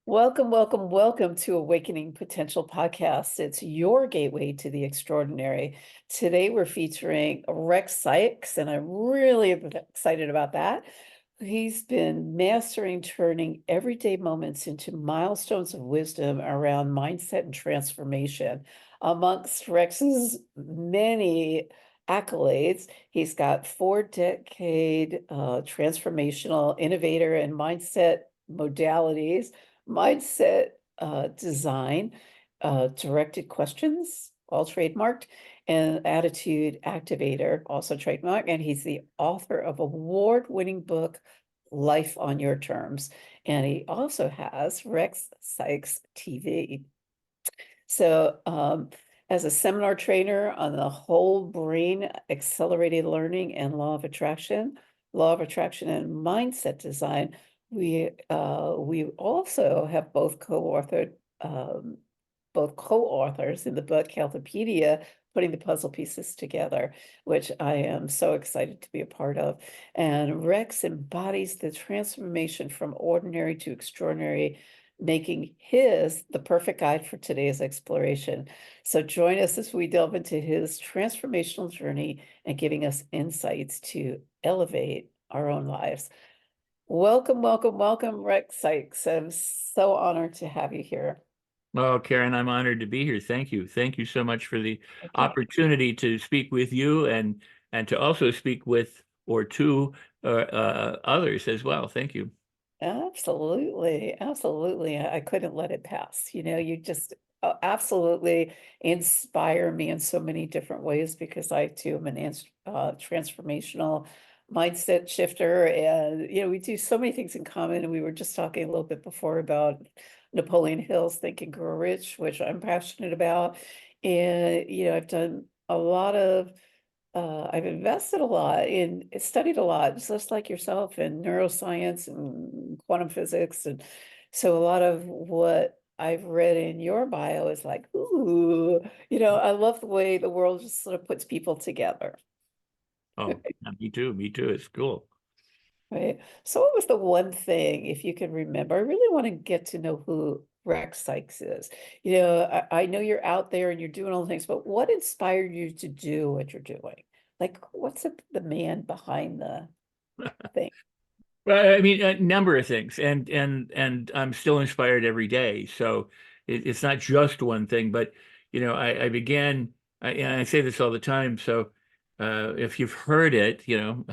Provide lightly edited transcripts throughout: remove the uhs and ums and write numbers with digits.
Welcome, welcome, welcome to Awakening Potential Podcast. It's your gateway to the extraordinary. Today we're featuring Rex Sikes, and I'm really excited about that. He's been mastering turning everyday moments into milestones of wisdom around mindset and transformation. Amongst Rex's many accolades, he's got 4-decade transformational innovator and mindset modalities, mindset design, directed questions, all trademarked, and attitude activator, also trademarked. And he's the author of award-winning book, Life on Your Terms. And he also has Rex Sikes TV. So, as a seminar trainer on the whole brain accelerated learning and law of attraction and mindset design, we also have um, both co-authors in the book Healthopedia, putting the puzzle pieces together, which I am so excited to be a part of. And Rex embodies the transformation from ordinary to extraordinary, making his the perfect guide for today's exploration. So join us as we delve into his transformational journey and giving us insights to elevate our own lives. Welcome, welcome, welcome, Rex Sikes. I'm so honored to have you here. Well, Karen, I'm honored to be here. Thank you. Thank you so much for the Thank you. opportunity to speak with you and to also speak with or to others as well. Thank you. Absolutely, absolutely. I couldn't let it pass. You just absolutely inspire me in so many different ways because I too am an transformational mindset shifter, and we do so many things in common. And we were just talking a little bit before about Napoleon Hill's Think and Grow Rich, which I'm passionate about, and I've done a lot of I've invested a lot in studied a lot, just like yourself, in neuroscience and quantum physics. And so a lot of what I've read in your bio is like, ooh, I love the way the world just sort of puts people together. Oh, yeah, me too. Me too. It's cool. Right. So what was the one thing, if you can remember? I really want to get to know who Rex Sikes is. I know you're out there and you're doing all the things, but what inspired you to do what you're doing? Like, what's the man behind the thing? Well, I mean, a number of things, and I'm still inspired every day. So it's not just one thing, but I began. And I say this all the time. So if you've heard it, you'll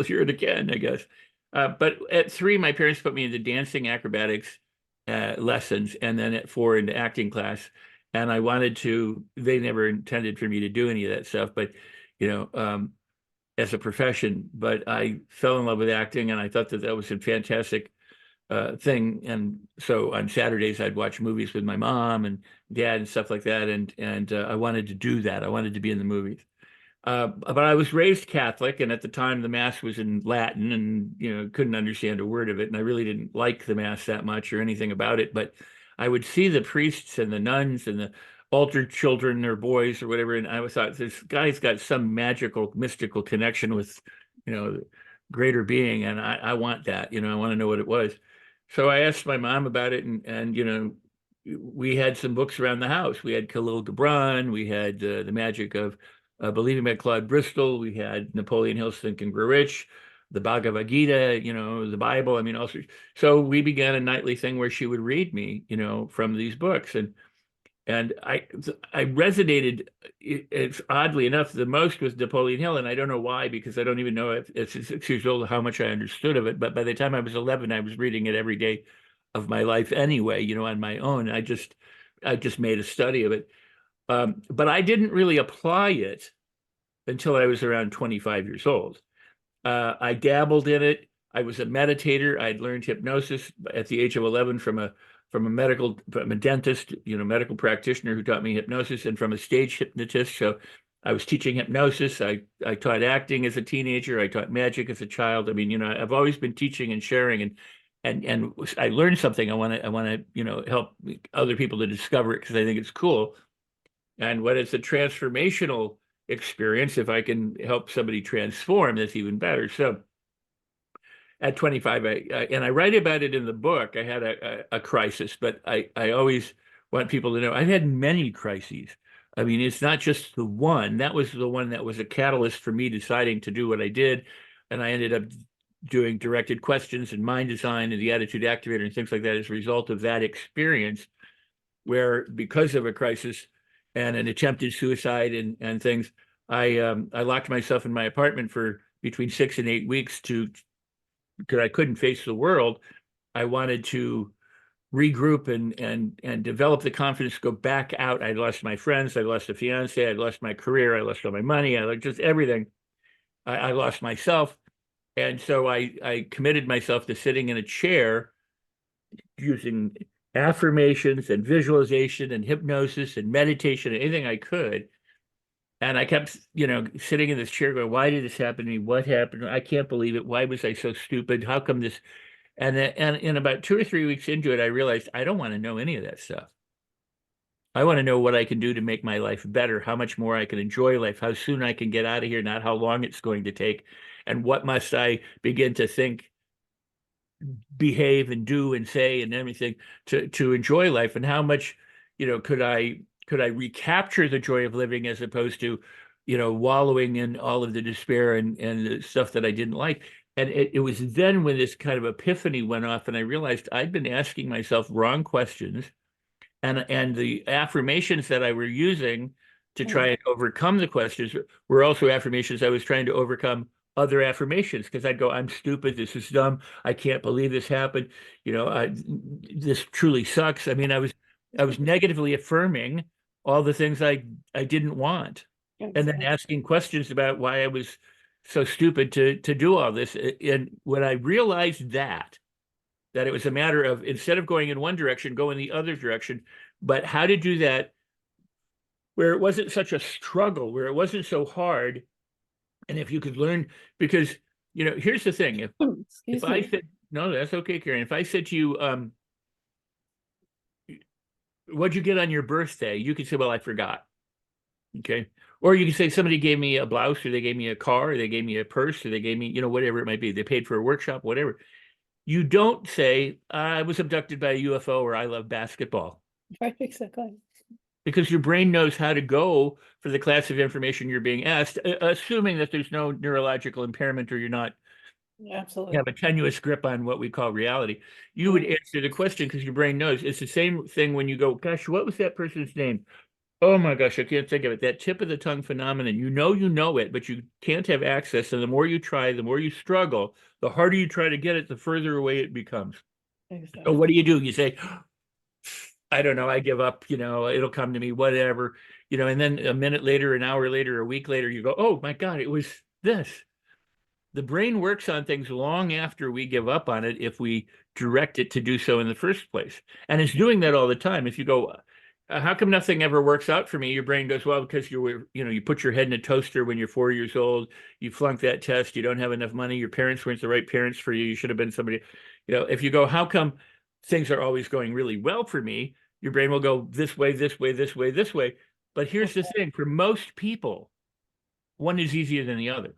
hear it again, I guess. But at 3, my parents put me into dancing acrobatics lessons, and then at 4 into acting class. And I wanted to. They never intended for me to do any of that stuff, but you know. As a profession, but I fell in love with acting, and I thought that that was a fantastic thing. And so on Saturdays, I'd watch movies with my mom and dad and stuff like that, and I wanted to do that. I wanted to be in the movies. But I was raised Catholic, and at the time, the Mass was in Latin, and couldn't understand a word of it, and I really didn't like the Mass that much or anything about it. But I would see the priests and the nuns and the altar children or boys or whatever, and I thought this guy's got some magical, mystical connection with, you know, greater being, and I want that. I want to know what it was. So I asked my mom about it, and we had some books around the house. We had Khalil Gibran, we had The Magic of Believing by Claude Bristol. We had Napoleon Hill's Think and Grow Rich, the Bhagavad Gita, the Bible. I mean, also, so we began a nightly thing where she would read me, from these books, and I resonated. It's oddly enough the most with Napoleon Hill, and I don't know why, because I don't even know if it's 6 years old how much I understood of it. But by the time I was 11, I was reading it every day of my life anyway, on my own. I just made a study of it. But I didn't really apply it until I was around 25 years old. I dabbled in it. I was a meditator. I'd learned hypnosis at the age of 11 from a dentist, medical practitioner who taught me hypnosis, and from a stage hypnotist. So I was teaching hypnosis. I taught acting as a teenager. I taught magic as a child. I mean, I've always been teaching and sharing, and I learned something. I want to, help other people to discover it because I think it's cool. And when it's a transformational experience, if I can help somebody transform, that's even better. So at 25, and I write about it in the book. I had a crisis, but I always want people to know I've had many crises. I mean, it's not just the one. That was the one that was a catalyst for me deciding to do what I did. And I ended up doing directed questions and mind design and the attitude activator and things like that as a result of that experience, where because of a crisis and an attempted suicide and things, I locked myself in my apartment for between 6 and 8 weeks to because I couldn't face the world. I wanted to regroup and develop the confidence to go back out. I lost my friends, I lost a fiance, I lost my career, I lost all my money, I lost just everything. I lost myself. And so I committed myself to sitting in a chair using affirmations and visualization and hypnosis and meditation and anything I could. And I kept, sitting in this chair going, why did this happen to me? What happened? I can't believe it. Why was I so stupid? How come this? And in about 2 or 3 weeks into it, I realized I don't want to know any of that stuff. I want to know what I can do to make my life better, how much more I can enjoy life, how soon I can get out of here, not how long it's going to take, and what must I begin to think, behave, and do and say and everything to enjoy life, and how much, could I recapture the joy of living as opposed to, wallowing in all of the despair and the stuff that I didn't like. And it was then when this kind of epiphany went off, and I realized I'd been asking myself wrong questions, and the affirmations that I were using to try and overcome the questions were also affirmations I was trying to overcome other affirmations, because I'd go, I'm stupid, this is dumb, I can't believe this happened, this truly sucks. I mean, I was negatively affirming all the things I didn't want, and then Exactly. asking questions about why I was so stupid to do all this. And when I realized that it was a matter of, instead of going in one direction, go in the other direction, but how to do that where it wasn't such a struggle, where it wasn't so hard. And if you could learn, because, here's the thing. If Excuse I me. said, no, that's okay, Karen. If I said to you, what'd you get on your birthday? You could say, well, I forgot. Okay. Or you could say somebody gave me a blouse, or they gave me a car, or they gave me a purse, or they gave me, whatever it might be. They paid for a workshop, whatever. You don't say, I was abducted by a UFO, or I love basketball, Right, exactly. because your brain knows how to go for the class of information you're being asked, assuming that there's no neurological impairment, or you're not Absolutely. have a tenuous grip on what we call reality. You would Mhm. answer the question because your brain knows. It's the same thing when you go, gosh, what was that person's name? Oh my gosh, I can't think of it. That tip of the tongue phenomenon. You know it, but you can't have access. And the more you try, the more you struggle, the harder you try to get it, the further away it becomes. So what Exactly. do? You say, I don't know, I give up, it'll come to me, whatever, and then a minute later, an hour later, a week later, you go, oh my God, it was this. The brain works on things long after we give up on it if we direct it to do so in the first place. And it's doing that all the time. If you go, how come nothing ever works out for me? Your brain goes, well, because you put your head in a toaster when you're 4 years old, you flunked that test, you don't have enough money, your parents weren't the right parents for you, you should have been somebody, if you go, how come things are always going really well for me? Your brain will go this way, this way, this way, this way. But here's the thing, for most people, one is easier than the other.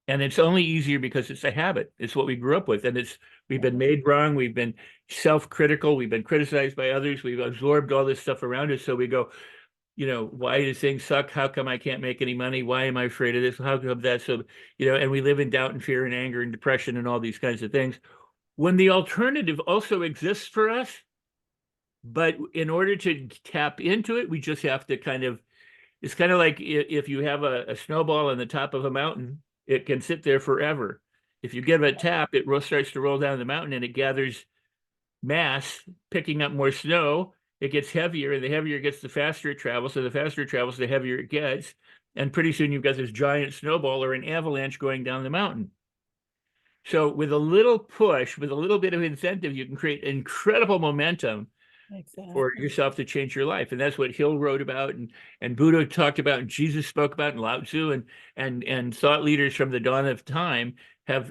And it's only easier because it's a habit. It's what we grew up with. And we've been Mhm. made wrong. We've been self-critical. We've been criticized by others. We've absorbed all this stuff around us. So we go, why do things suck? How come I can't make any money? Why am I afraid of this? How come that? So, and we live in doubt and fear and anger and depression and all these kinds of things. When the alternative also exists for us, but in order to tap into it, we just have to it's kind of like if you have a snowball on the top of a mountain, it can sit there forever. If you give it a tap, it starts to roll down the mountain, and it gathers mass, picking up more snow. It gets heavier, and the heavier it gets, the faster it travels. So the faster it travels, the heavier it gets. And pretty soon you've got this giant snowball or an avalanche going down the mountain. So with a little push, with a little bit of incentive, you can create incredible momentum for Exactly. yourself to change your life. And that's what Hill wrote about, and Buddha talked about, and Jesus spoke about, and Lao Tzu, and thought leaders from the dawn of time have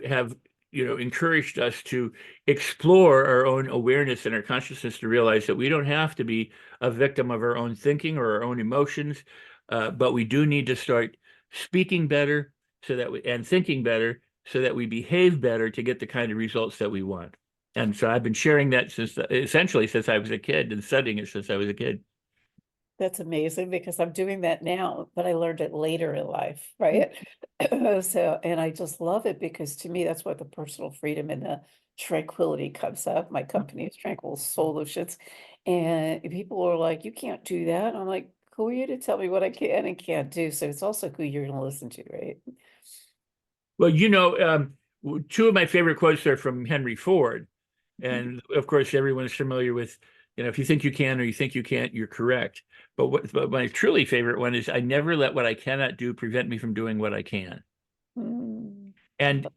encouraged us to explore our own awareness and our consciousness, to realize that we don't have to be a victim of our own thinking or our own emotions, but we do need to start speaking better, and thinking better, so that we behave better to get the kind of results that we want. And so I've been sharing that since essentially since I was a kid and studying it since I was a kid. That's amazing because I'm doing that now, but I learned it later in life, right? So, and I just love it because to me, that's what the personal freedom and the tranquility comes up. My company is Tranquil Solutions, and people are like, "You can't do that." I'm like, "Who are you to tell me what I can and can't do?" So it's also who you're going to listen to, right? Well, two of my favorite quotes are from Henry Ford. Mhm. And of course, everyone's familiar with, if you think you can or you think you can't, you're correct. But my truly favorite one is I never let what I cannot do prevent me from doing what I can. Mm. And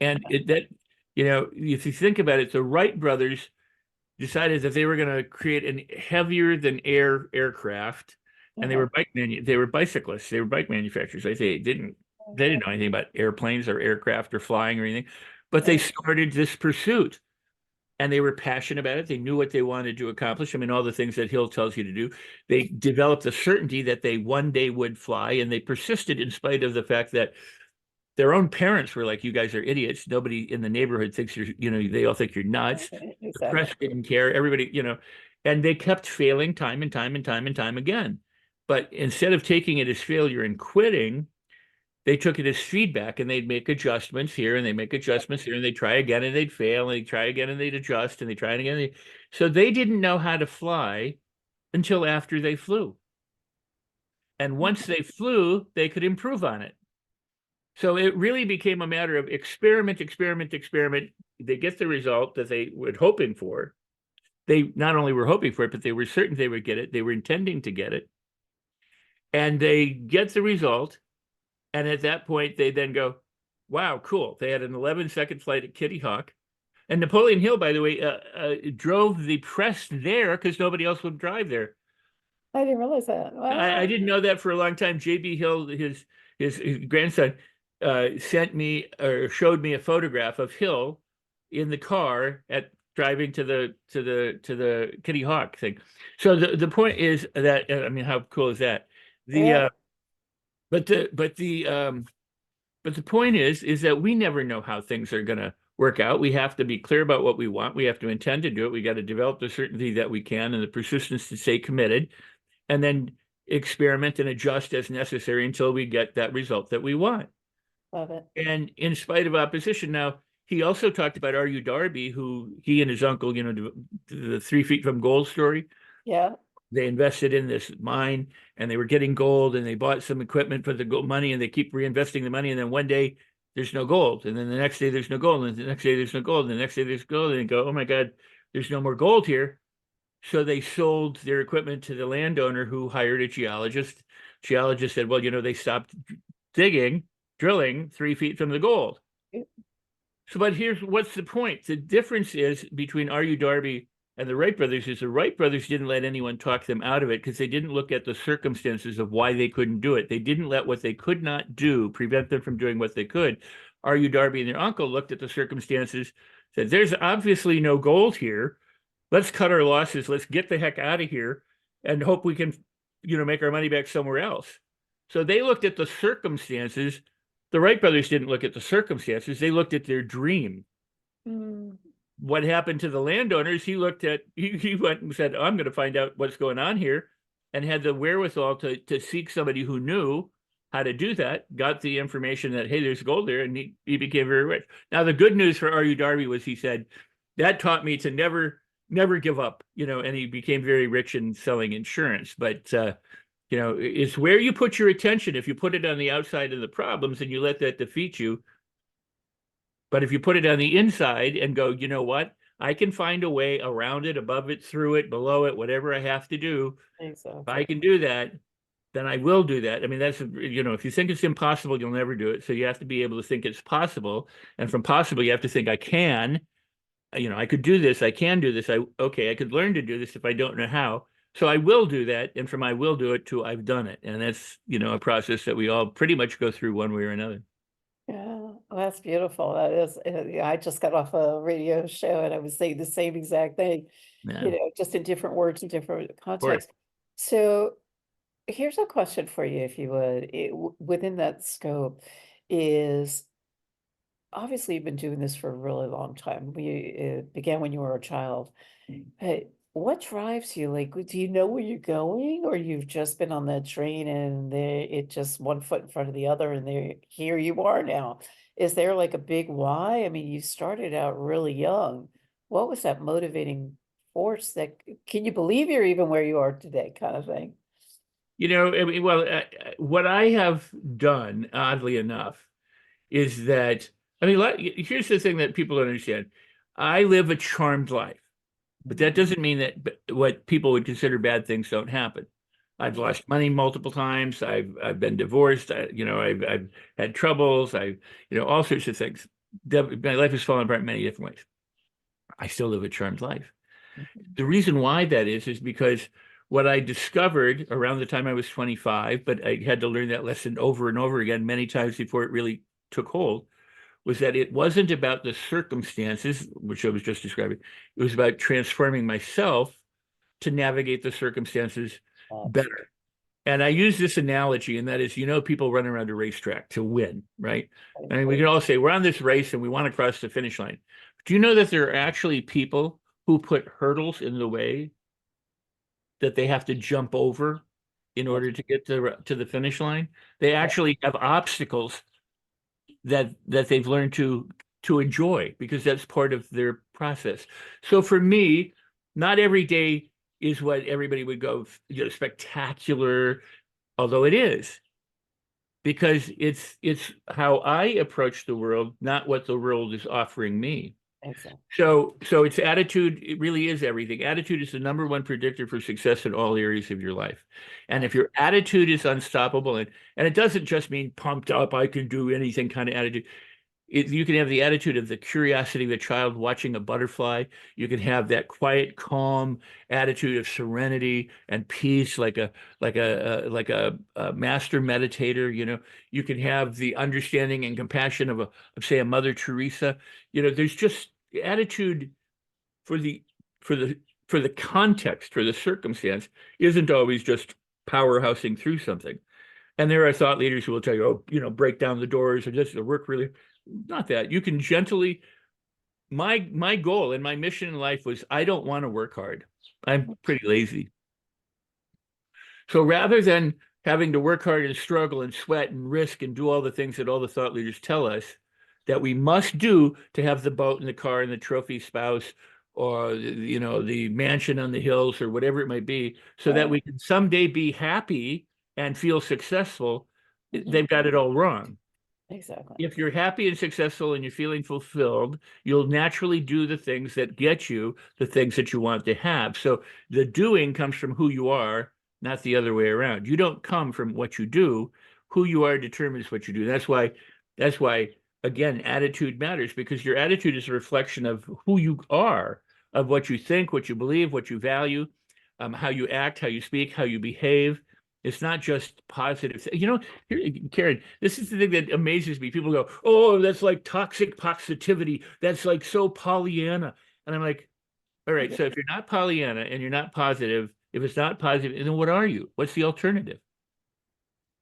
if you think about it, the Wright brothers decided that they were going to create a heavier than air aircraft, and Uh-huh. they were bicyclists, they were bike manufacturers. They didn't know anything about airplanes or aircraft or flying or anything, but they Right. started this pursuit. And they were passionate about it. They knew what they wanted to accomplish. I mean, all the things that Hill tells you to do. They developed the certainty that they one day would fly, and they persisted in spite of the fact that their own parents were like, "You guys are idiots. Nobody in the neighborhood thinks they all think you're nuts." The Exactly. press didn't care. Everybody, and they kept failing time and time and time and time again. But instead of taking it as failure and quitting, they took it as feedback and they'd make adjustments here and they make adjustments here and they try again and they'd fail and they try again and they'd adjust and they try it again. So they didn't know how to fly until after they flew. And once they flew, they could improve on it. So it really became a matter of experiment, experiment, experiment. They get the result that they were hoping for. They not only were hoping for it, but they were certain they would get it. They were intending to get it. And they get the result. And at that point, they then go, wow, cool. They had an 11-second flight at Kitty Hawk. And Napoleon Hill, by the way, drove the press there because nobody else would drive there. I didn't realize that. I Wow. didn't know that for a long time. J.B. Hill, his grandson, sent me or showed me a photograph of Hill in the car at driving to the Kitty Hawk thing. So the point is that I mean, how cool is that? The Yeah. but the but the But the point is that we never know how things are going to work out. We have to be clear about what we want. We have to intend to do it. We got to develop the certainty that we can and the persistence to stay committed, and then experiment and adjust as necessary until we get that result that we want. Love it. And in spite of opposition, now he also talked about R.U. Darby, who he and his uncle, the 3 feet from gold story. Yeah. They invested in this mine and they were getting gold and they bought some equipment for the gold money and they keep reinvesting the money. And then one day there's no gold. And then the next day there's no gold. And the next day there's no gold. And the next day there's gold. And they go, oh my God, there's no more gold here. So they sold their equipment to the landowner who hired a geologist. Geologist said, well, they stopped drilling 3 feet from the gold. So, but here's what's the point? The difference is between R.U. Darby and the Wright brothers is the Wright brothers didn't let anyone talk them out of it because they didn't look at the circumstances of why they couldn't do it. They didn't let what they could not do prevent them from doing what they could. R.U. Darby and their uncle looked at the circumstances, said, there's obviously no gold here. Let's cut our losses. Let's get the heck out of here and hope we can, make our money back somewhere else. So they looked at the circumstances. The Wright brothers didn't look at the circumstances. They looked at their dream. Mm. What happened to the landowners? He went and said, I'm going to find out what's going on here, and had the wherewithal to seek somebody who knew how to do that, got the information that, hey, there's gold there, and he became very rich. Now, the good news for R.U. Darby was he said, that taught me to never give up, and he became very rich in selling insurance. But it's where you put your attention. If you put it on the outside of the problems and you let that defeat you, but if you put it on the inside and go, you know what? I can find a way around it, above it, through it, below it, whatever I have to do. If I Exactly. can do that, then I will do that. I mean, if you think it's impossible, you'll never do it. So you have to be able to think it's possible. And from possible, you have to think I can. I could do this. I can do this. I could learn to do this if I don't know how. So I will do that. And from I will do it to I've done it. And that's, a process that we all pretty much go through one way or another. Yeah, well, that's beautiful. That is, yeah, I just got off a radio show and I was saying the same exact thing, Yeah, of just in different words and different course. contexts. So here's a question for you, if you would, within that scope is, obviously you've been doing this for a really long time. It began when you were a child. Hey, what drives you? Like, do you know where you're going, or you've just been on that train and it just one foot in front of the other, and here you are now? Is there like a big why? I mean, you started out really young. What was that motivating force that can you believe you're even where you are today, kind of thing? I mean, well, what I have done, oddly enough, is that, I mean, here's the thing that people don't understand. I live a charmed life, but that Mhm. doesn't mean that what people would consider bad things don't happen. I've Mhm. lost money multiple times. I've been divorced. I've had troubles. All sorts of things. My life has fallen apart in many different ways. I still live a charmed life. Mhm. The reason why that is because what I discovered around the time I was 25, but I had to learn that lesson over and over again many times before it really took hold, was that it wasn't about the circumstances, which I was just describing. It was about transforming myself to navigate the circumstances Absolutely. better. And I use this analogy, and that is, people run around a racetrack to win, right? I mean, we can all say we're on this race and we want to cross the finish line. Do you know that there are actually people who put hurdles in the way that they have to jump over in That's order to get to the finish line? They right. actually have obstacles that they've learned to enjoy because that's part of their process. So for me, not every day is what everybody would go, spectacular, although it is, because it's how I approach the world, not what the world is offering me. Exactly. So it's attitude, it really is everything. Attitude is the number one predictor for success in all areas of your life. And if your attitude is unstoppable, and it doesn't just mean pumped up, I can do anything kind of attitude. You can have the attitude of the curiosity of a child watching a butterfly. You can have that quiet, calm attitude of serenity and peace, like a master meditator. You can have the understanding and compassion of say a Mother Teresa. There's just attitude for the for the for the context, for the circumstance, isn't always just powerhousing through something. And there are thought leaders who will tell you, oh, break down the doors or just work really. Not that. You can gently. My goal and my mission in life was I don't want to work hard. I'm pretty lazy. So rather than having to work hard and struggle and sweat and risk and do all the things that all the thought leaders tell us that we must do to have the boat and the car and the trophy spouse or the mansion on the hills or whatever it might be, so that Right. we can someday be happy and feel successful, Mhm. they've got it all wrong. Exactly. If you're happy and successful and you're feeling fulfilled, you'll naturally do the things that get you the things that you want to have. So the doing comes from who you are, not the other way around. You don't come from what you do. Who you are determines what you do. That's why, again, attitude matters because your attitude is a reflection of who you are, of what you think, what you believe, what you value, how you act, how you speak, how you behave. It's not just positive. Karen, this is the thing that amazes me. People go, "Oh, that's like toxic positivity. That's like so Pollyanna." And I'm like, "All right, so if you're not Pollyanna and you're not positive, if it's not positive, then what are you? What's the alternative?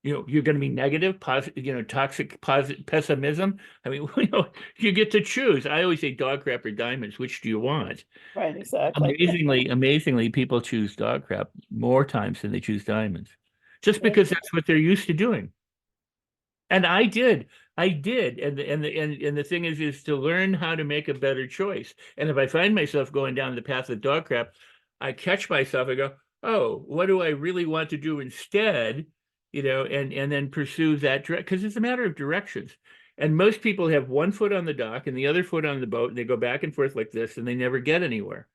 You're going to be negative, positive, toxic, positive pessimism. I mean, you get to choose. I always say dog crap or diamonds. Which do you want? Right, exactly. Amazingly, people choose dog crap more times than they choose diamonds, just Yeah. because that's what they're used to doing. And I did, and the thing is to learn how to make a better choice. And if I find myself going down the path of dog crap, I catch myself and go, "Oh, what do I really want to do instead?" And then pursue that direct because it's a matter of directions. And most people have one foot on the dock and the other foot on the boat, and they go back and forth like this, and they never get anywhere.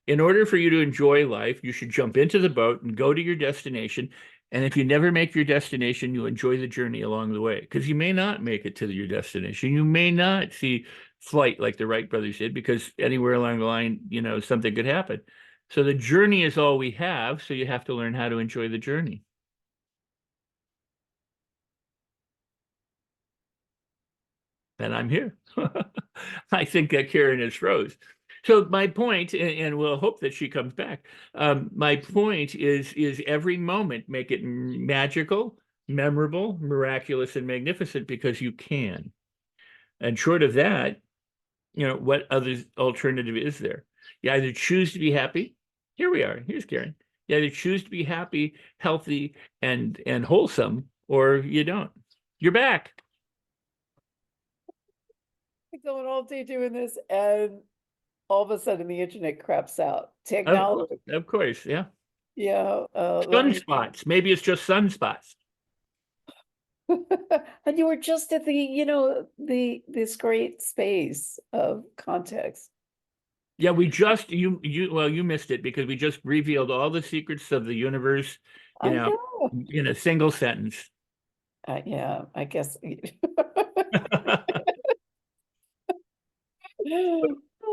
In order for you to enjoy life, you should jump into the boat and go to your destination. And if you never make your destination, you enjoy the journey along the way because you may not make it to your destination. You may not see flight like the Wright brothers did because anywhere along the line, something could happen. So the journey is all we have. So you have to learn how to enjoy the journey. And I'm here. I think that Karen is froze. So my point, and we'll hope that she comes back. My point is every moment make it magical, memorable, miraculous, and magnificent because you can. And short of that, what other alternative is there? You either choose to be happy. Here we are. Here's Karen. You either choose to be happy, healthy, and wholesome, or you don't. You're back. Going all day doing this, and all of a sudden the internet craps out. Of course, Technology. of course, yeah. Yeah, let me. Sunspots. Maybe it's just sunspots. And you were just at this great space of context. Yeah, we just you missed it because we just revealed all the secrets of the universe, you I know, know. in a single sentence. Yeah, I guess.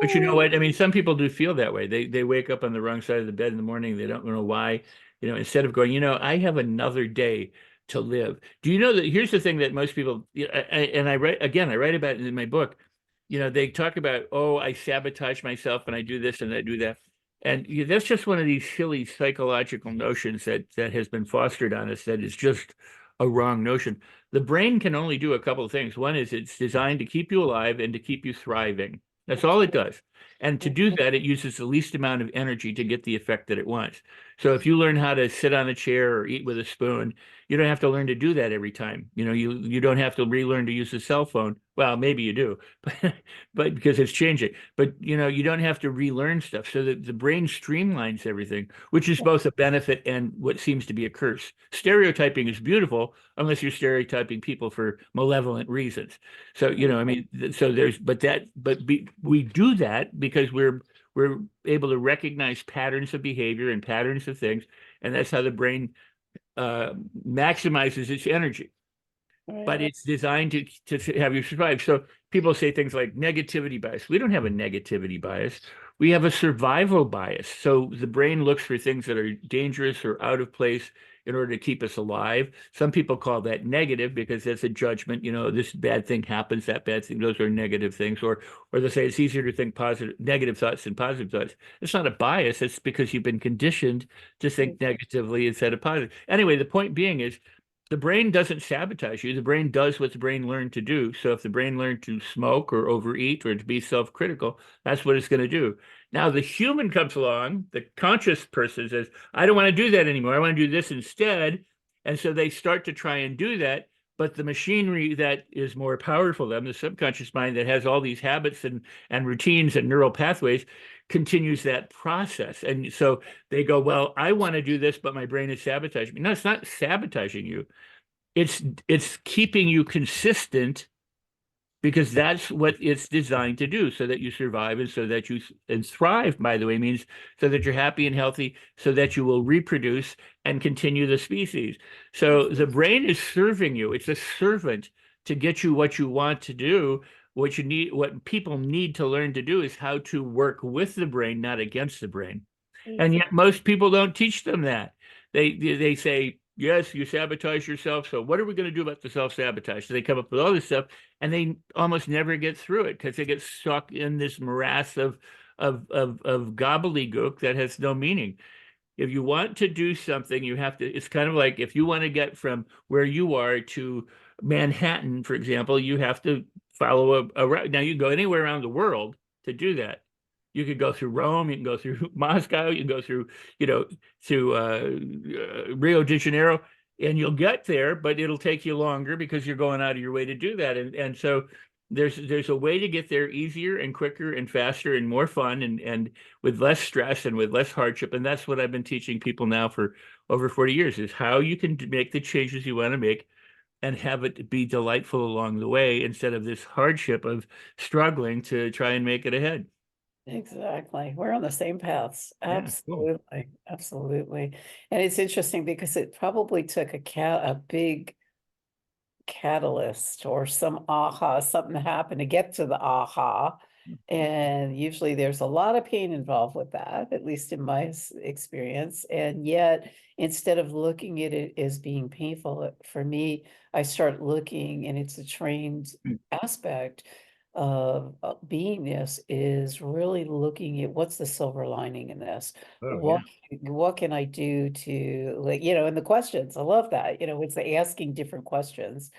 But you know what? I mean, some people do feel that way. They wake up on the wrong side of the bed in the morning. They don't know why. Instead of going, I have another day to live. Do you know that here's the thing that most people, and I write again, I write about it in my book. They talk about, oh, I sabotage myself and I do this and I do that. And that's just one of these silly psychological notions that has been fostered on us that is just a wrong notion. The brain can only do a couple of things. One is it's designed to keep you alive and to keep you thriving. That's all it does. And to do that, it uses the least amount of energy to get the effect that it wants. So if you learn how to sit on a chair or eat with a spoon, you don't have to learn to do that every time. You don't have to relearn to use a cell phone. Well, maybe you do, but because it's changing. But you don't have to relearn stuff. So that the brain streamlines everything, which is both a benefit and what seems to be a curse. Stereotyping is beautiful unless you're stereotyping people for malevolent reasons. So, I mean, so we do that because we're able to recognize patterns of behavior and patterns of things, and that's how the brain maximizes its energy. But Right. it's designed to have you survive. So people say things like negativity bias. We don't have a negativity bias. We have a survival bias. So the brain looks for things that are dangerous or out of place in order to keep us alive. Some people call that negative because that's a judgment. This bad thing happens, that bad thing. Those are negative things. Or they say it's easier to think negative thoughts than positive thoughts. It's not a bias. It's because you've been conditioned to think negatively instead of positive. Anyway, the point being is the brain doesn't sabotage you. The brain does what the brain learned to do. So if the brain learned to smoke or overeat or to be self-critical, that's what it's going to do. Now the human comes along, the conscious person says, I don't want to do that anymore. I want to do this instead. And so they start to try and do that. But the machinery that is more powerful than the subconscious mind that has all these habits and routines and neural pathways continues that process. And so they go, well, I want to do this, but my brain is sabotaging me. No, it's not sabotaging you. It's keeping you consistent because that's what it's designed to do so that you survive and so that you and thrive, by the way, means so that you're happy and healthy, so that you will reproduce and continue the species. So the brain is serving you. It's a servant to get you what you want to do. What you need, what people need to learn to do is how to work with the brain, not against the brain. And Exactly. yet most people don't teach them that. They say, yes, you sabotage yourself. So what are we going to do about the self-sabotage? So they come up with all this stuff and they almost never get through it because they get stuck in this morass of gobbledygook that has no meaning. If you want to do something, you have to, it's kind of like if you want to get from where you are to Manhattan, for example, you have to follow a route. Now you can go anywhere around the world to do that. You could go through Rome, you can go through Moscow, you can go through, to Rio de Janeiro, and you'll get there, but it'll take you longer because you're going out of your way to do that. And so there's a way to get there easier and quicker and faster and more fun and with less stress and with less hardship. And that's what I've been teaching people now for over 40 years is how you can make the changes you want to make and have it be delightful along the way instead of this hardship of struggling to try and make it ahead. Exactly. We're on the same paths. Yeah, cool. Absolutely. Absolutely. And it's interesting because it probably took a big catalyst or some aha, something happened to get to the aha. And usually there's a lot of pain involved with that, at least in my experience. And yet, instead of looking at it as being painful, for me, I start looking, and it's a trained aspect of beingness is really looking at what's the silver lining in this. Oh, yeah. What can I do to, like, and the questions, I love that, it's the asking different questions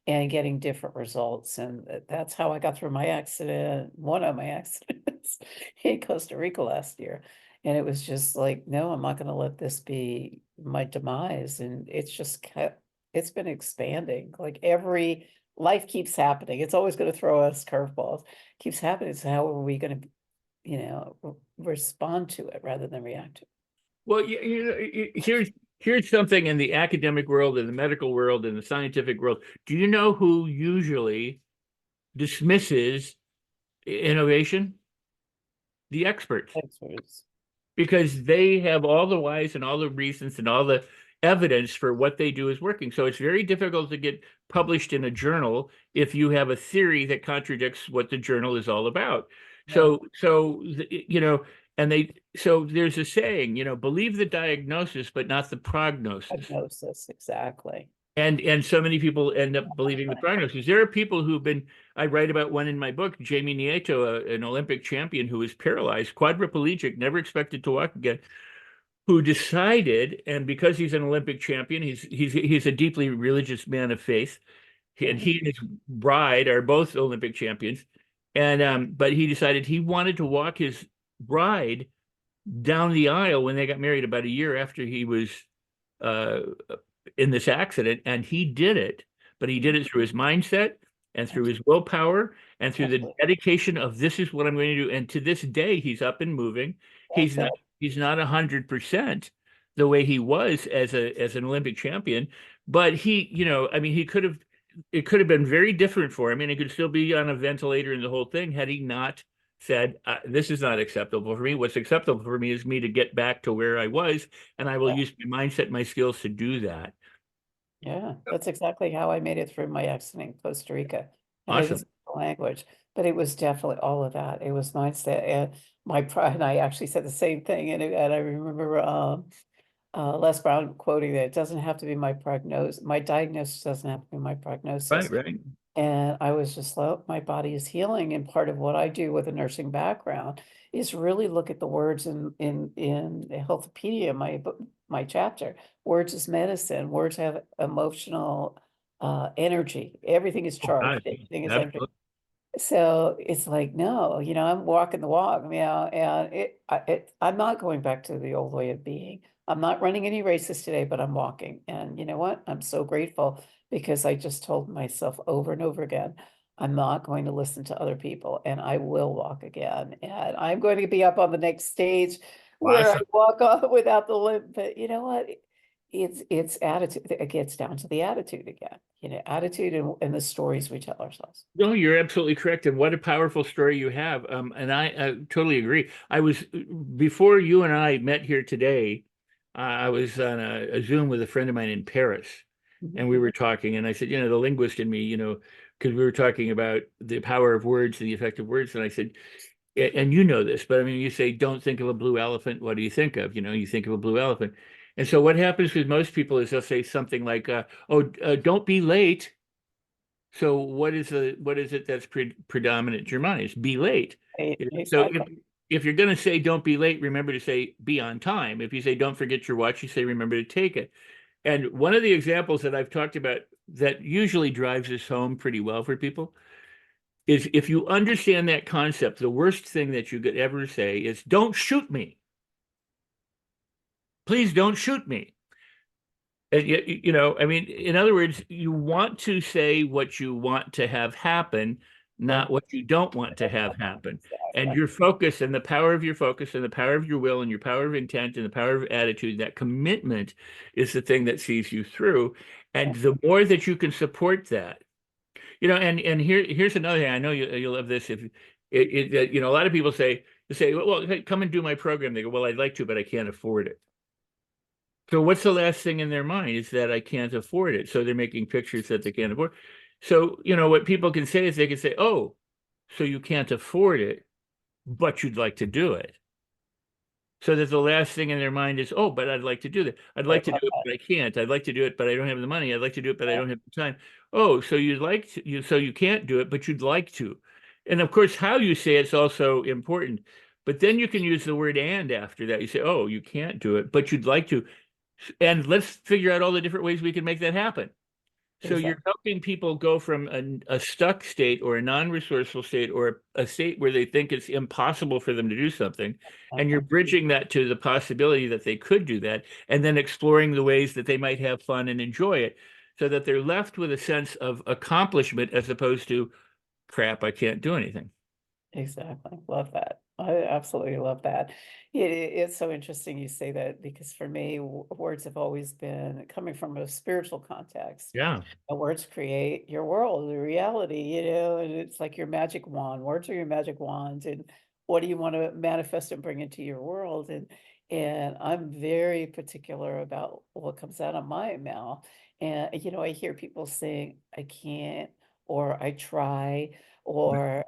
and getting different results. And that's how I got through my accident, one of my accidents in Costa Rica last year. And it was just like, no, I'm not going to let this be my demise. And it's just kept, it's been expanding. Like every life keeps happening. It's always going to throw us curveballs. Keeps happening. So how are we going to, respond to it rather than react to it? Well, here's something in the academic world, in the medical world, in the scientific world. Do you know who usually dismisses innovation? The experts, Experts. because they have all the whys and all the reasons and all the evidence for what they do is working. So it's very difficult to get published in a journal if you have a theory that contradicts what the journal is all about. Yeah. And there's a saying, believe the diagnosis, but not the prognosis. Hypnosis, exactly. And so many people end up believing the prognosis. There are people who've been, I write about one in my book, Jamie Nieto, an Olympic champion who was paralyzed, quadriplegic, never expected to walk again, who decided, and because he's an Olympic champion, he's a deeply religious man of faith, and Yeah. he and his bride are both Olympic champions, and but he decided he wanted to walk his bride down the aisle when they got married about a year after he was uh, in this accident, and he did it. But he did it through his mindset and through his willpower and through the Absolutely. dedication of this is what I'm going to do. And to this day, he's up and moving. He's That's not it. he's not 100% the way he was as an Olympic champion, but I mean, it could have been very different for him, and he could still be on a ventilator and the whole thing had he not said, this is not acceptable for me. What's acceptable for me is me to get back to where I was, and I will Yeah. use my mindset, my skills to do that. Yeah, that's exactly how I made it through my accident in Costa Rica. And I didn't Awesome. speak the language, but it was definitely all of that. It was mindset and my pride. And I actually said the same thing. And I remember Les Brown quoting that it doesn't have to be my prognosis. My diagnosis doesn't have to be my Right, prognosis. right. And I was just like, my body is healing. And part of what I do with a nursing background is really look at the words in the Healthpedia, my chapter. Words is medicine. Words have emotional energy. Everything is Oh, charged. God, Everything is energy. absolutely. So it's like, no, I'm walking the walk, and I'm not going back to the old way of being. I'm not running any races today, but I'm walking. And you know what? I'm so grateful because I just told myself over and over again, I'm not going to listen to other people and I will walk again. And I'm going to be up on the next stage where I Awesome. walk on without the limp. But you know what? It's attitude. It gets down to the attitude again, attitude and the stories we tell ourselves. No, you're absolutely correct. And what a powerful story you have. And I totally agree. Before you and I met here today, I was on a Zoom with a friend of mine in Paris, and we were talking, and I said, the linguist in me, because we were talking about the power of words and the effect of words. And I said, and you know this, but I mean, you say, don't think of a blue elephant. What do you think of? You think of a blue elephant. And so what happens with most people is they'll say something like, don't be late. So what is it that's predominant in your mind? It's be late. So Exactly. if you're going to say don't be late, remember to say be on time. If you say don't forget your watch, you say remember to take it. And one of the examples that I've talked about that usually drives this home pretty well for people is if you understand that concept, the worst thing that you could ever say is don't shoot me. Please don't shoot me. And I mean, in other words, you want to say what you want to have happen, Yeah, not what you don't want to have happen. And exactly. your focus and the power of your focus and the power of your will and your power of intent and the power of attitude, that commitment is the thing that sees you through. Yeah. And the more that you can support that, and here's another thing. I know you'll love this. If a lot of people say, well, hey, come and do my program. They go, well, I'd like to, but I can't afford it. So what's the last thing in their mind is that I can't afford it. So they're making pictures that they can't afford. So, what people can say is they can say, oh, so you can't afford it, but you'd like to do it. So that the last thing in their mind is, oh, but I'd like to do that. I'd Right like to do about it, that. but I can't. I'd like to do it, but I don't have the money. I'd like to do it, but I Yeah. don't have the time. Oh, so so you can't do it, but you'd like to. And of course, how you say it's also important. But then you can use the word and after that. You say, oh, you can't do it, but you'd like to. And let's figure out all the different ways we can make that happen. So you're Exactly. helping people go from a stuck state or a non-resourceful state or a state where they think it's impossible for them to do something, and you're bridging that to the possibility that they could do that, and then exploring the ways that they might have fun and enjoy it, so that they're left with a sense of accomplishment as opposed to crap, I can't do anything. Exactly. Love that. I absolutely love that. It's so interesting you say that because for me, words have always been coming from a spiritual context. Yeah, Words create your world, your reality, and it's like your magic wand. Words are your magic wand, and what do you want to manifest and bring into your world? And I'm very particular about what comes out of my mouth. And I hear people saying, "I can't," or "I try," or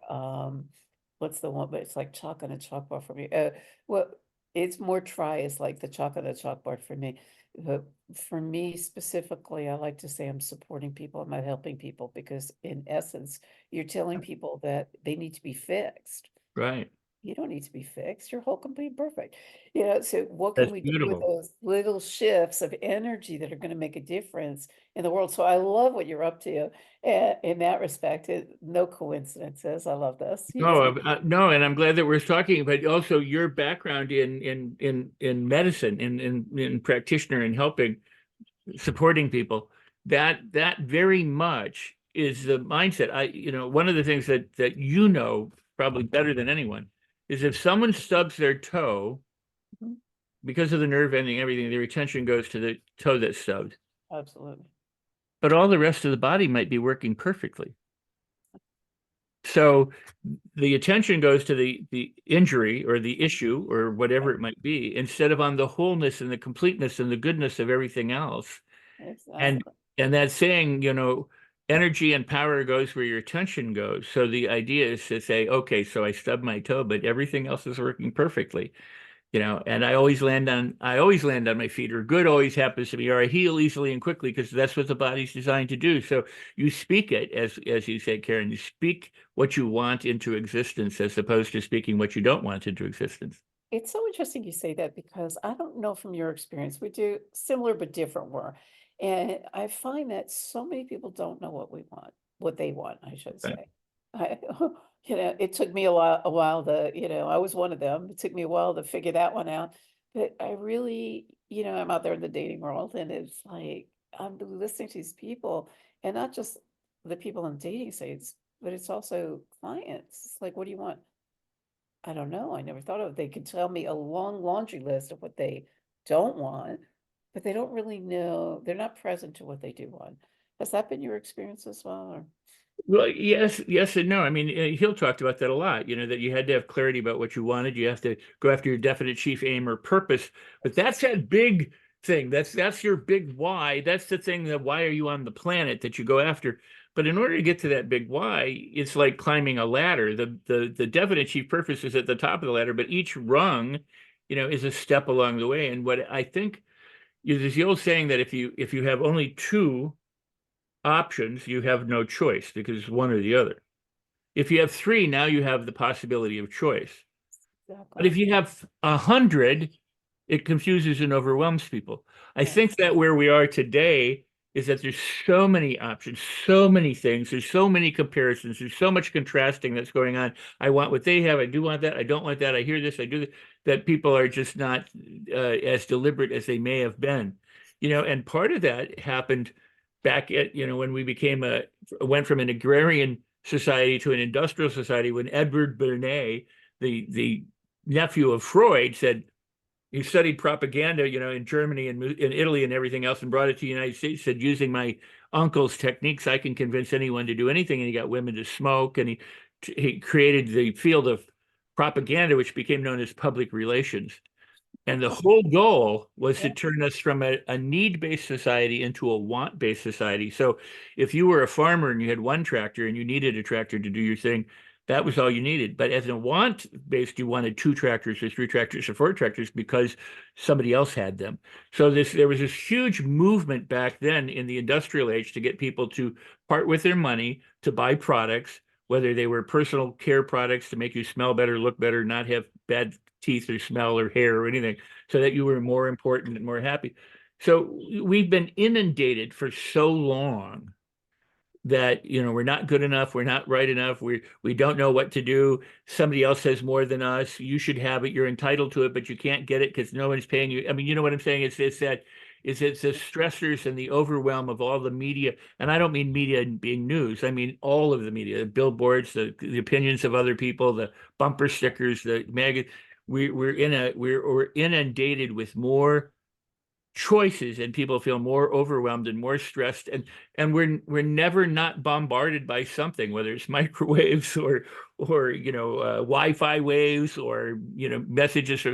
what's the one? But it's like chalk on a chalkboard for me. Well, it's more try is like the chalk on a chalkboard for me. But for me specifically, I like to say I'm supporting people, I'm not helping people because in essence, you're telling people that they need to be fixed. right. You don't need to be fixed. You're whole, complete, perfect. So what can That's we do with beautiful. those little shifts of energy that are going to make a difference in the world? So I love what you're up to in that respect. No coincidences. I love this. No, and I'm glad that we're talking, but also your background in medicine, in practitioner and helping, supporting people, that very much is the mindset. One of the things that probably better than anyone is if someone stubs their toe Mhm. because of the nerve ending, everything, the attention goes to the toe that's stubbed, Absolutely. but all the rest of the body might be working perfectly. So the attention goes to the injury or the issue or whatever it might be, instead of on the wholeness and the completeness and the goodness of everything else. And Exactly. and that saying, energy and power goes where your attention goes. So the idea is to say, okay, so I stubbed my toe, but everything else is working perfectly. And I always land on my feet, or good always happens to me, or I heal easily and quickly because that's what the body's designed to do. So you speak it, as you said, Karen, you speak what you want into existence as opposed to speaking what you don't want into existence. It's so interesting you say that because I don't know from your experience, we do similar but different work. And I find that so many people don't know what we want, what they want, I should Right. say. I, it took me a while I was one of them. It took me a while to figure that one out. But I really, I'm out there in the dating world and it's like I'm listening to these people and not just the people in dating sites, but it's also clients. It's like, what do you want? I don't know. I never thought of it. They could tell me a long laundry list of what they don't want, but they don't really know. They're not present to what they do want. Has that been your experience as well? Or Well, yes and no. I mean, Hill talked about that a lot, that you had to have clarity about what you wanted. You have to go after your definite chief aim or purpose. But that's that big thing. That's your big why. That's the thing, that why are you on the planet that you go after. But in order to get to that big why, it's like climbing a ladder. The definite chief purpose is at the top of the ladder, but each rung, is a step along the way. And what I think is the old saying that if you have only two options, you have no choice because it's one or the other. If you have three, now you have the possibility of choice. But exactly. if you have 100, it confuses and overwhelms people. I Yes. think that where we are today is that there's so many options, so many things, there's so many comparisons, there's so much contrasting that's going on. I want what they have, I do want that, I don't want that, I hear this, I do that, that people are just not as deliberate as they may have been. And part of that happened back when we went from an agrarian society to an industrial society when Edward Bernays, the nephew of Freud, said he studied propaganda, in Germany and in Italy and everything else, and brought it to the United States. Said using my uncle's techniques, I can convince anyone to do anything. And he got women to smoke, and he created the field of propaganda, which became known as public relations. And the whole goal was to Yeah. turn us from a need-based society into a want-based society. So if you were a farmer and you had one tractor and you needed a tractor to do your thing, that was all you needed. But as a want-based, you wanted two tractors or three tractors or four tractors because somebody else had them. So there was this huge movement back then in the industrial age to get people to part with their money to buy products, whether they were personal care products to make you smell better, look better, not have bad teeth or smell or hair or anything, so that you were more important and more happy. So we've been inundated for so long that, we're not good enough, we're not right enough, we don't know what to do. Somebody else has more than us. You should have it. You're entitled to it, but you can't get it because no one's paying you. I mean, you know what I'm saying? It's the stressors and the overwhelm of all the media. And I don't mean media being news. I mean all of the media, the billboards, the opinions of other people, the bumper stickers, the mag. We're inundated with more choices, and people feel more overwhelmed and more stressed, and we're never not bombarded by something, whether it's microwaves or Wi-Fi waves, or messages.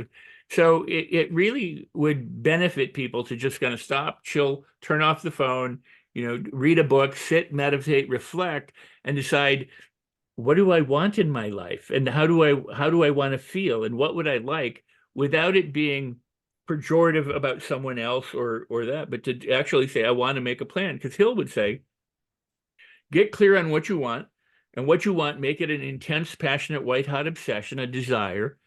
So it really would benefit people to just kind of stop, chill, turn off the phone, read a book, sit, meditate, reflect, and decide, what do I want in my life, and how do I want to feel, and what would I like, without it being pejorative about someone else or that, but to actually say, I want to make a plan. Because Hill would say, get clear on what you want, and what you want, make it an intense, passionate, white hot obsession, a desire,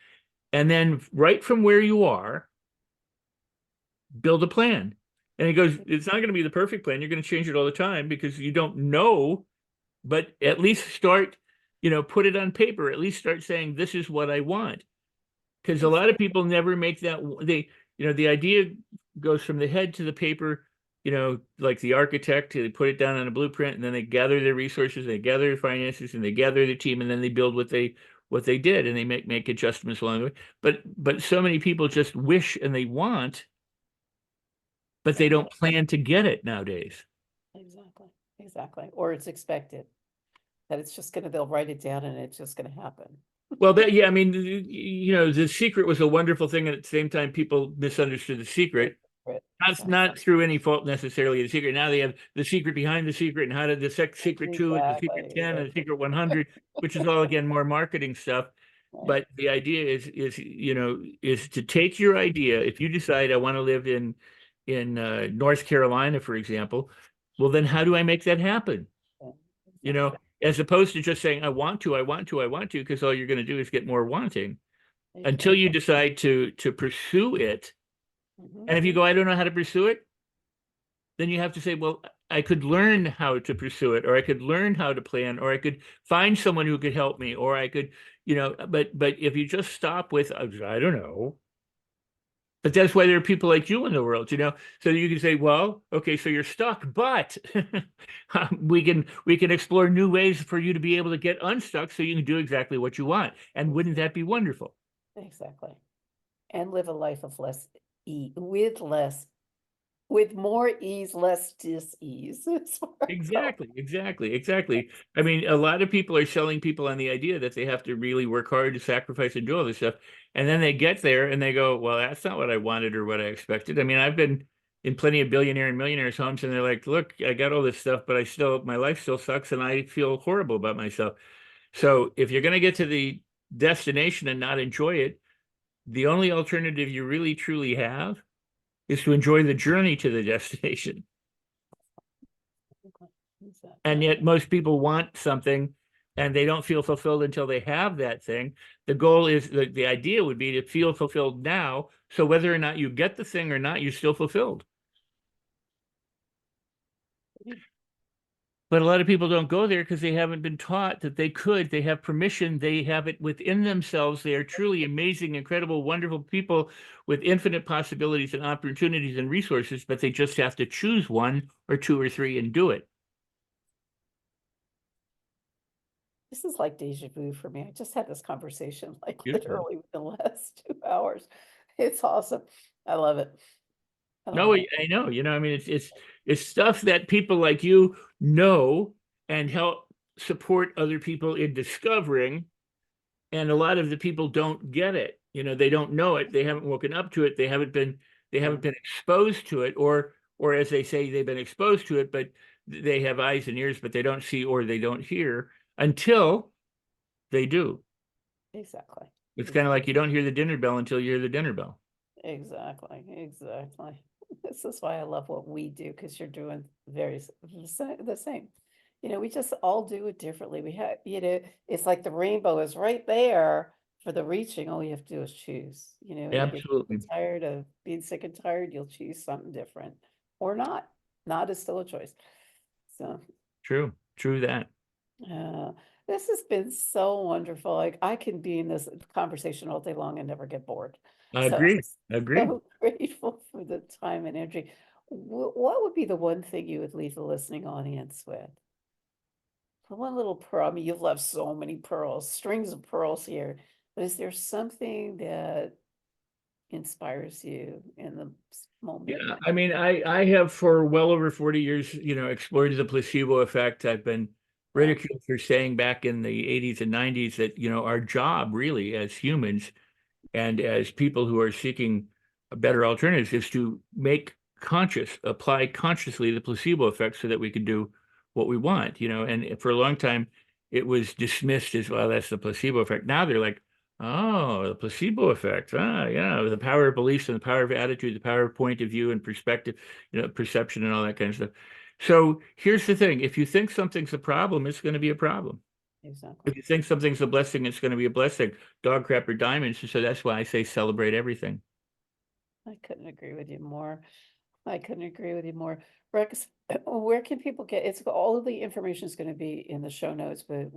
and then right from where you are, build a plan. And he goes, it's not going to be the perfect plan. You're going to change it all the time because you don't know, but at least start, put it on paper. At least start saying, this is what I want. Because a lot of people never make that. The idea goes from the head to the paper, like the architect. They put it down on a blueprint, and then they gather their resources, they gather their finances, and they gather their team, and then they build what they did, and they make adjustments along the way. But so many people just wish and they want, but they don't plan to get it nowadays. Exactly, exactly. Or it's expected that it's just gonna, they'll write it down and it's just gonna happen. Well, I mean, The Secret was a wonderful thing, and at the same time, people misunderstood The Secret. Right, That's exactly. not through any fault necessarily of The Secret. Now they have The Secret behind The Secret, and how to dissect Secret 2 and The Secret Exactly, 10 and The exactly. Secret 100, which is all, again, more marketing stuff. Right, But the idea is to take your idea. If you decide, I want to live in North Carolina, for example, well, then how do I make that happen? yeah, You know, exactly, as opposed to just saying, I want to, I want to, I want to, because all you're going to do is get more wanting until you exactly. decide to pursue it. Mhm. And if you go, I don't know how to pursue it, then you have to say, well, I could learn how to pursue it, or I could learn how to plan, or I could find someone who could help me, or I could, but if you just stop with, I don't know. But that's why there are people like you in the world, So you can say, well, okay, so you're stuck, but we can explore new ways for you to be able to get unstuck, so you can do exactly what you want. And wouldn't that be wonderful? Exactly. And live a life of with more ease, less dis-ease, is where I'm going. Exactly. I mean, a lot of people are selling people on the idea that they have to really work hard to sacrifice and do all this stuff. And then they get there and they go, well, that's not what I wanted or what I expected. I mean, I've been in plenty of billionaire and millionaires' homes, and they're like, look, I got all this stuff, but my life still sucks, and I feel horrible about myself. So if you're going to get to the destination and not enjoy it, the only alternative you really truly have is to enjoy the journey to the destination. Okay, And exactly. yet most people want something and they don't feel fulfilled until they have that thing. The goal is, the idea would be to feel fulfilled now. So whether or not you get the thing or not, you're still fulfilled. But a lot of people don't go there because they haven't been taught that they could. They have permission. They have it within themselves. They are truly amazing, incredible, wonderful people with infinite possibilities and opportunities and resources, but they just have to choose one or two or three and do it. This is like deja vu for me. I just had this conversation like Beautiful. literally within the last 2 hours. It's awesome. I love it. I No, love it. I know. I mean, it's stuff that people like you know and help support other people in discovering. And a lot of the people don't get it. They don't know it. They haven't woken up to it. They Yeah, haven't been exposed to it, or as they say, they've been exposed to it, but they have eyes and ears, but they don't see or they don't hear until they do. exactly. It's kind of Exactly. like you don't hear the dinner bell until you hear the dinner bell. Exactly. Exactly. This is why I love what we do, because you're doing the same. We just all do it differently. It's like the rainbow is right there for the reaching. All you have to do is choose. When you get sick and Absolutely tired of being sick and tired, you'll choose something different or not. Not is still a choice. So, true. True that. Uh, this has been so wonderful. Like I can be in this conversation all day long and never get bored. I So agree. I'm Agree. so grateful for the time and energy. What would be the one thing you would leave the listening audience with? For one little pearl. I mean, you've left so many pearls, strings of pearls here, but is there something that inspires you in the moment Yeah, when I mean, I have for well over 40 years, explored the placebo effect. I've been wow, ridiculed for saying back in the 80s and 90s that, our job really as humans and as people who are seeking a better alternatives is to apply consciously the placebo effect so that we can do what we want, and for a long time it was dismissed as, well, that's the placebo effect. Now they're like, oh, the placebo effect. Ah, yeah, the power of beliefs and the power of attitude, the power of point of view and perspective, perception and all that kind of stuff. So here's the thing. If you think something's a problem, it's going to be a problem. exactly. If you think something's a blessing, it's going to be a blessing. Dog crap or diamonds. So that's why I say celebrate everything. I couldn't agree with you more. I couldn't agree with you more. Rex, where can people get, it's all of the information is going to be in the show notes, but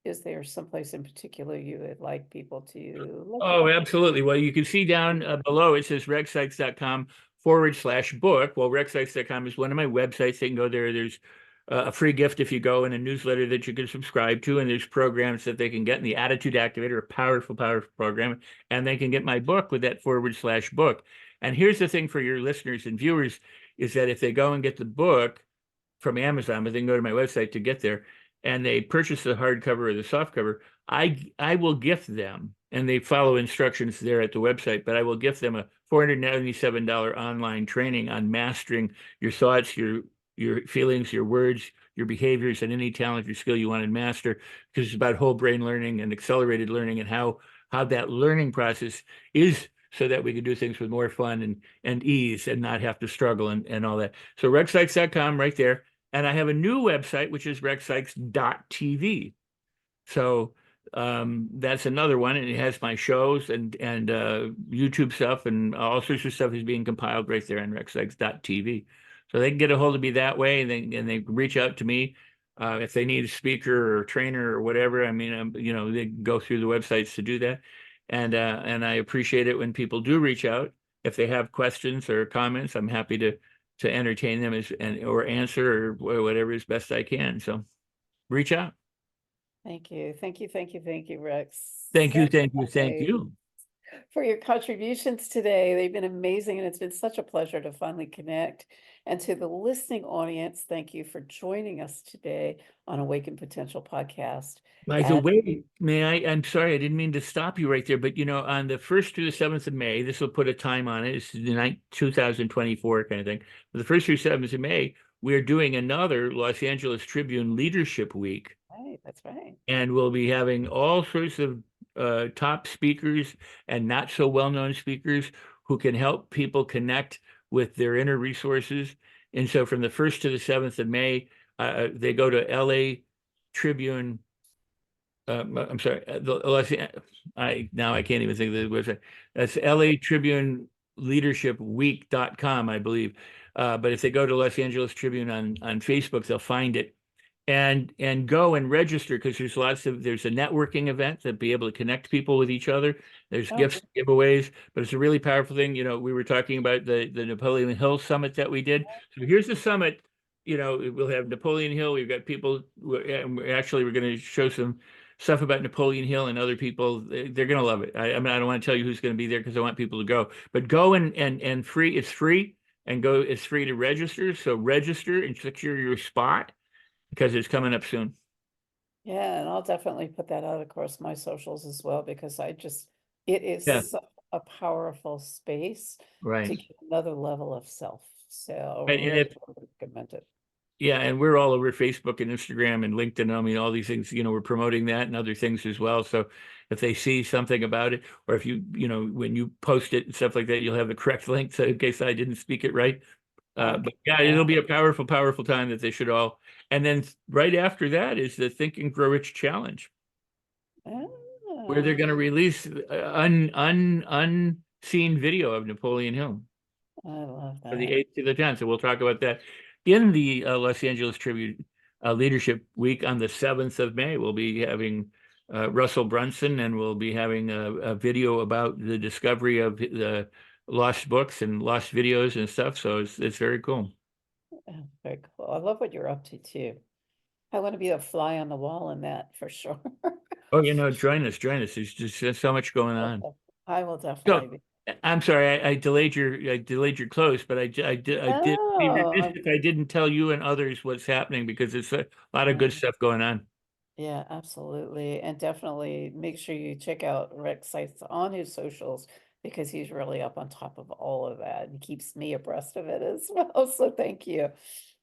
is there someplace in particular you would like people to look you Oh, up? absolutely. Well, you can see down below it says rexsikes.com/book. Well, rexsikes.com is one of my websites. They can go there. There's a free gift if you go, and a newsletter that you can subscribe to, and there's programs that they can get. And the Attitude Activator, a powerful, powerful program, and they can get my book with that /book. And here's the thing for your listeners and viewers is that if they go and get the book from Amazon, but they can go to my website to get there, and they purchase the hardcover or the softcover, I will gift them, and they follow instructions there at the website, but I will gift them a $497 online training on mastering your thoughts, your feelings, your words, your behaviors, and any talent or skill you want to master, because it's about whole brain learning and accelerated learning and how that learning process is so that we can do things with more fun and ease and not have to struggle and all that. So rexsikes.com right there. And I have a new website, which is rexsikes.tv. So that's another one, and it has my shows and YouTube stuff, and all sorts of stuff is being compiled right there on rexsikes.tv. So they can get a hold of me that way, and they can reach out to me if they need a speaker or a trainer or whatever. I mean, they can go through the websites to do that, and I appreciate it when people do reach out if they have questions or comments. I'm happy to entertain them or answer or whatever is best I can. So reach out. Thank you. Thank you. Thank you. Thank you, Rex. Thank you, Thank thank you, thank you you. for your contributions today. They've been amazing, and it's been such a pleasure to finally connect. And to the listening audience, thank you for joining us today on Awaken Potential podcast. By the And way, I'm sorry, I didn't mean to stop you right there, but on the 1st through the 7th of May, this will put a time on it. It's the 2024 kind of thing. But the 1st through 7th of May, we're doing another Los Angeles Tribune Leadership Week. right, that's right. And we'll be having all sorts of top speakers and not so well-known speakers who can help people connect with their inner resources. And so from the 1st to the 7th of May, they go to LA Tribune. I'm sorry, I can't even think of the website. That's LA Tribune Leadership Week.com, I believe. But if they go to Los Angeles Tribune on Facebook, they'll find it and go and register, because there's a networking event to be able to connect people with each other. There's Oh, gifts, giveaways, but it's a really powerful thing. We were talking about the Napoleon Hill summit that we did. So here's the summit. We'll have Napoleon Hill. We've got people. We're going to show some stuff about Napoleon Hill and other people. They're going to love it. I mean, I don't want to tell you who's going to be there because I want people to go, but go and free. It's free and go. It's free to register. So register and secure your spot, because it's coming up soon. yeah, and I'll definitely put that out across my socials as well because it is Yeah, such a powerful space to right. get another level of self. So And really, if really recommend it. Yeah, and we're all over Facebook and Instagram and LinkedIn. I mean, all these things, we're promoting that and other things as well. So if they see something about it, or if when you post it and stuff like that, you'll have the correct link. So in case I didn't speak it right. Okay. But yeah, it'll be a powerful, powerful time that they should all. And then right after that is the Think and Grow Rich Challenge, where they're Ah, going to release unseen video of Napoleon Hill I love for the that. 8th to the 10th. So we'll talk about that in the Los Angeles Tribune Leadership Week on the 7th of May. We'll be having Russell Brunson, and we'll be having a video about the discovery of the lost books and lost videos and stuff. So it's very cool. Oh, very cool. I love what you're up to too. I want to be a fly on the wall in that for sure. Oh, join us, join us. There's so much going on. I will definitely So be. I'm sorry, I delayed your close, but I did be Oh, remiss if I didn't tell you and others what's happening because it's a lot of good stuff going on. yeah, absolutely. And definitely make sure you check out Rex Sites on his socials because he's really up on top of all of that and keeps me abreast of it as well. So thank you.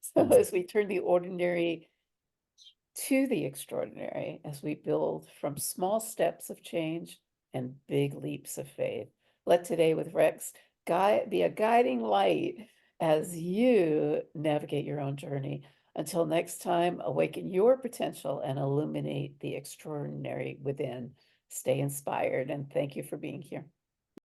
So as we turn the ordinary to the extraordinary, as we build from small steps of change and big leaps of faith, let today with Rex be a guiding light as you navigate your own journey. Until next time, awaken your potential and illuminate the extraordinary within. Stay inspired, and thank you for being here.